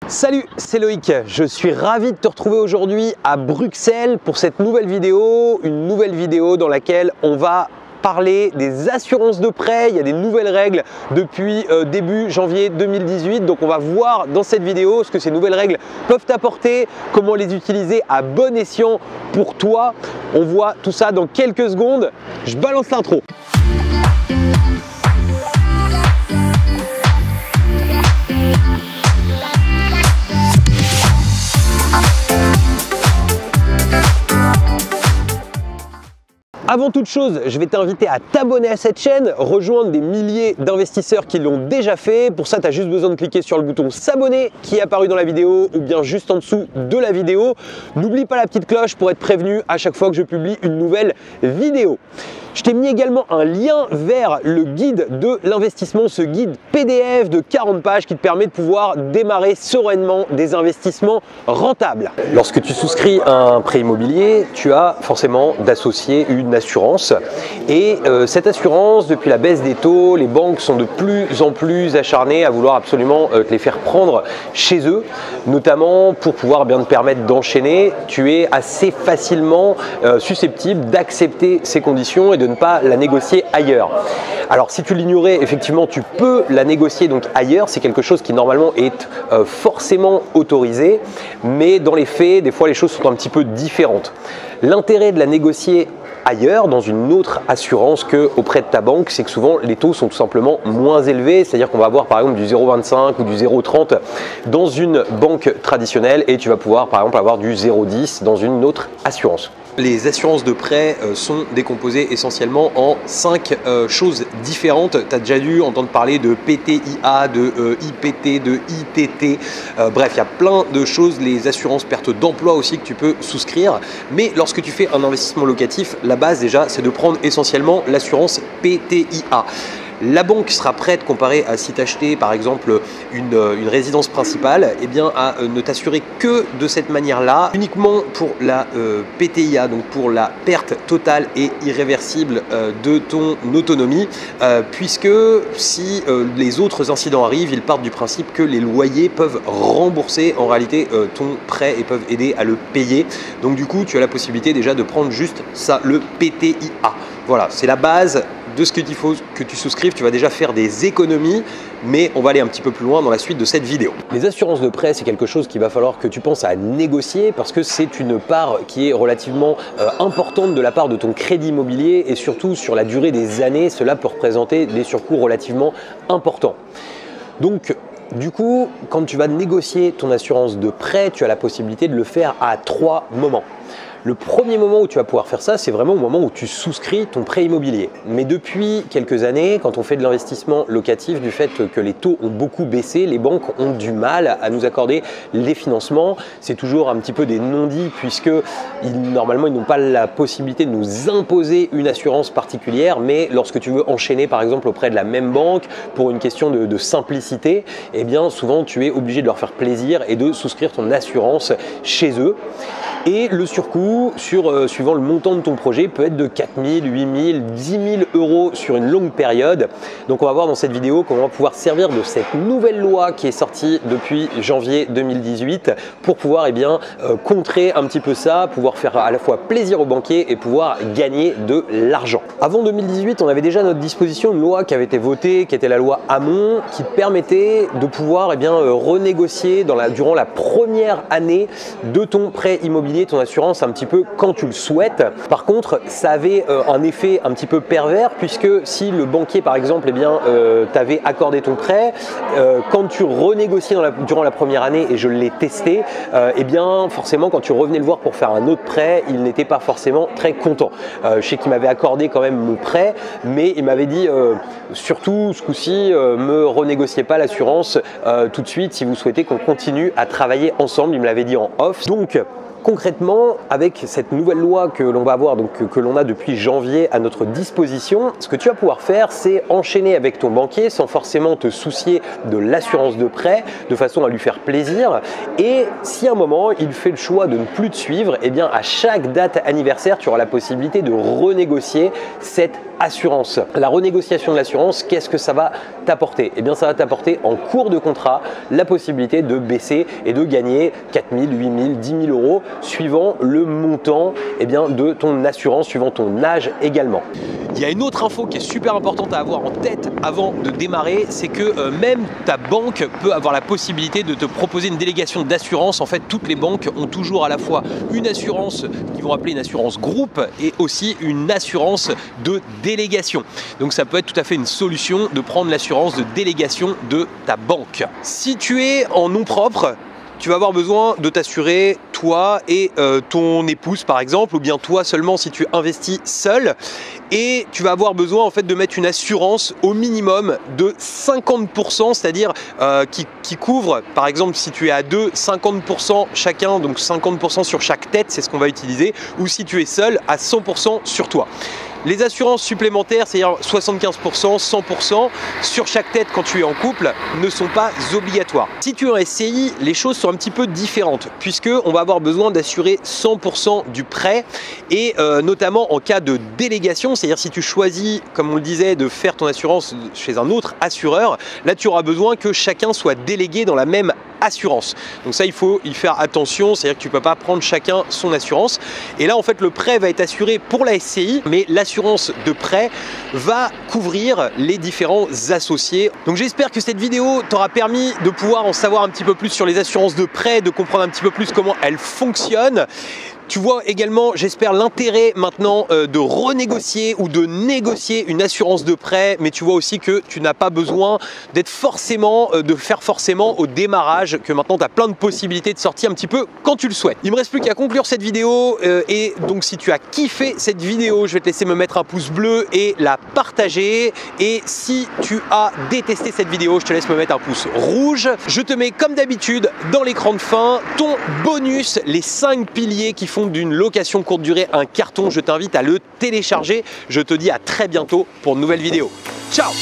Salut, c'est Loïc, je suis ravi de te retrouver aujourd'hui à Bruxelles pour cette nouvelle vidéo, une nouvelle vidéo dans laquelle on va parler des assurances de prêt. Il y a des nouvelles règles depuis début janvier 2018, donc on va voir dans cette vidéo ce que ces nouvelles règles peuvent t'apporter, comment les utiliser à bon escient pour toi. On voit tout ça dans quelques secondes, je balance l'intro. Avant toute chose, je vais t'inviter à t'abonner à cette chaîne, rejoindre des milliers d'investisseurs qui l'ont déjà fait. Pour ça, tu as juste besoin de cliquer sur le bouton s'abonner qui est apparu dans la vidéo ou bien juste en dessous de la vidéo. N'oublie pas la petite cloche pour être prévenu à chaque fois que je publie une nouvelle vidéo. Je t'ai mis également un lien vers le guide de l'investissement, ce guide PDF de 40 pages qui te permet de pouvoir démarrer sereinement des investissements rentables. Lorsque tu souscris un prêt immobilier, tu as forcément d'associer une assurance. Et cette assurance, depuis la baisse des taux, les banques sont de plus en plus acharnées à vouloir absolument te les faire prendre chez eux, notamment pour pouvoir bien te permettre d'enchaîner. Tu es assez facilement susceptible d'accepter ces conditions et de ne pas la négocier ailleurs. Alors si tu l'ignorais, effectivement tu peux la négocier donc ailleurs, c'est quelque chose qui normalement est forcément autorisé, mais dans les faits, des fois les choses sont un petit peu différentes. L'intérêt de la négocier ailleurs, dans une autre assurance qu'auprès de ta banque, c'est que souvent les taux sont tout simplement moins élevés, c'est-à-dire qu'on va avoir par exemple du 0,25 ou du 0,30 dans une banque traditionnelle et tu vas pouvoir par exemple avoir du 0,10 dans une autre assurance. Les assurances de prêt sont décomposées essentiellement en 5 choses différentes. Tu as déjà dû entendre parler de PTIA, de IPT, de ITT. Bref, il y a plein de choses. Les assurances perte d'emploi aussi que tu peux souscrire. Mais lorsque tu fais un investissement locatif, la base déjà, c'est de prendre essentiellement l'assurance PTIA. La banque sera prête, comparée à si tu achetais par exemple une résidence principale, eh bien, à ne t'assurer que de cette manière-là, uniquement pour la PTIA, donc pour la perte totale et irréversible de ton autonomie, puisque si les autres incidents arrivent, ils partent du principe que les loyers peuvent rembourser en réalité ton prêt et peuvent aider à le payer. Donc du coup, tu as la possibilité déjà de prendre juste ça, le PTIA. Voilà, c'est la base de ce qu'il faut que tu souscrives. Tu vas déjà faire des économies, mais on va aller un petit peu plus loin dans la suite de cette vidéo. Les assurances de prêt, c'est quelque chose qu'il va falloir que tu penses à négocier parce que c'est une part qui est relativement importante de la part de ton crédit immobilier et surtout sur la durée des années, cela peut représenter des surcoûts relativement importants. Donc, du coup, quand tu vas négocier ton assurance de prêt, tu as la possibilité de le faire à 3 moments. Le premier moment où tu vas pouvoir faire ça, c'est vraiment au moment où tu souscris ton prêt immobilier. Mais depuis quelques années, quand on fait de l'investissement locatif, du fait que les taux ont beaucoup baissé, les banques ont du mal à nous accorder les financements. C'est toujours un petit peu des non-dits puisque normalement, ils n'ont pas la possibilité de nous imposer une assurance particulière. Mais lorsque tu veux enchaîner par exemple auprès de la même banque pour une question de simplicité, eh bien souvent tu es obligé de leur faire plaisir et de souscrire ton assurance chez eux. Et le surcoût, suivant le montant de ton projet, peut être de 4 000, 8 000, 10 000 euros sur une longue période. Donc on va voir dans cette vidéo comment on va pouvoir servir de cette nouvelle loi qui est sortie depuis janvier 2018 pour pouvoir contrer un petit peu ça, pouvoir faire à la fois plaisir aux banquiers et pouvoir gagner de l'argent. Avant 2018, on avait déjà à notre disposition une loi qui avait été votée, qui était la loi Hamon, qui permettait de pouvoir renégocier durant la première année de ton prêt immobilier, ton assurance un petit peu quand tu le souhaites. Par contre, ça avait un effet un petit peu pervers puisque si le banquier par exemple t'avait accordé ton prêt, quand tu renégociais durant la première année, et je l'ai testé, forcément quand tu revenais le voir pour faire un autre prêt, il n'était pas forcément très content. Je sais qu'il m'avait accordé quand même le prêt, mais il m'avait dit surtout ce coup-ci, me renégociez pas l'assurance tout de suite si vous souhaitez qu'on continue à travailler ensemble. Il me l'avait dit en off. Donc Concrètement, avec cette nouvelle loi que l'on va avoir, donc que l'on a depuis janvier à notre disposition, ce que tu vas pouvoir faire, c'est enchaîner avec ton banquier sans forcément te soucier de l'assurance de prêt, de façon à lui faire plaisir. Et si à un moment il fait le choix de ne plus te suivre, eh bien à chaque date anniversaire, tu auras la possibilité de renégocier cette assurance. La renégociation de l'assurance, qu'est-ce que ça va t'apporter? Eh bien ça va t'apporter en cours de contrat la possibilité de baisser et de gagner 4 000, 8 000, 10 000 euros suivant le montant de ton assurance, suivant ton âge également. Il y a une autre info qui est super importante à avoir en tête avant de démarrer, c'est que même ta banque peut avoir la possibilité de te proposer une délégation d'assurance. En fait, toutes les banques ont toujours à la fois une assurance qu'ils vont appeler une assurance groupe et aussi une assurance de délégation. Donc ça peut être tout à fait une solution de prendre l'assurance de délégation de ta banque. Si tu es en nom propre, tu vas avoir besoin de t'assurer toi et ton épouse par exemple, ou bien toi seulement si tu investis seul, et tu vas avoir besoin en fait de mettre une assurance au minimum de 50%, c'est-à-dire qui couvre par exemple si tu es à deux, 50% chacun, donc 50% sur chaque tête, c'est ce qu'on va utiliser, ou si tu es seul à 100% sur toi. Les assurances supplémentaires, c'est-à-dire 75%, 100% sur chaque tête quand tu es en couple, ne sont pas obligatoires. Si tu es en SCI, les choses sont un petit peu différentes puisque on va avoir besoin d'assurer 100% du prêt et notamment en cas de délégation, c'est-à-dire si tu choisis, comme on le disait, de faire ton assurance chez un autre assureur, là tu auras besoin que chacun soit délégué dans la même assurance. Donc ça, il faut y faire attention, c'est-à-dire que tu ne peux pas prendre chacun son assurance. Et là, en fait, le prêt va être assuré pour la SCI, mais l'assurance de prêt va couvrir les différents associés. Donc j'espère que cette vidéo t'aura permis de pouvoir en savoir un petit peu plus sur les assurances de prêt, de comprendre un petit peu plus comment elles fonctionnent. Tu vois également, j'espère, l'intérêt maintenant de renégocier ou de négocier une assurance de prêt, mais tu vois aussi que tu n'as pas besoin d'être forcément, de faire forcément au démarrage, que maintenant tu as plein de possibilités de sortir un petit peu quand tu le souhaites. Il me reste plus qu'à conclure cette vidéo et donc si tu as kiffé cette vidéo, je vais te laisser me mettre un pouce bleu et la partager. Et si tu as détesté cette vidéo, je te laisse me mettre un pouce rouge. Je te mets comme d'habitude dans l'écran de fin ton bonus, les 5 piliers qui font d'une location courte durée un carton. Je t'invite à le télécharger. Je te dis à très bientôt pour une nouvelle vidéo. Ciao!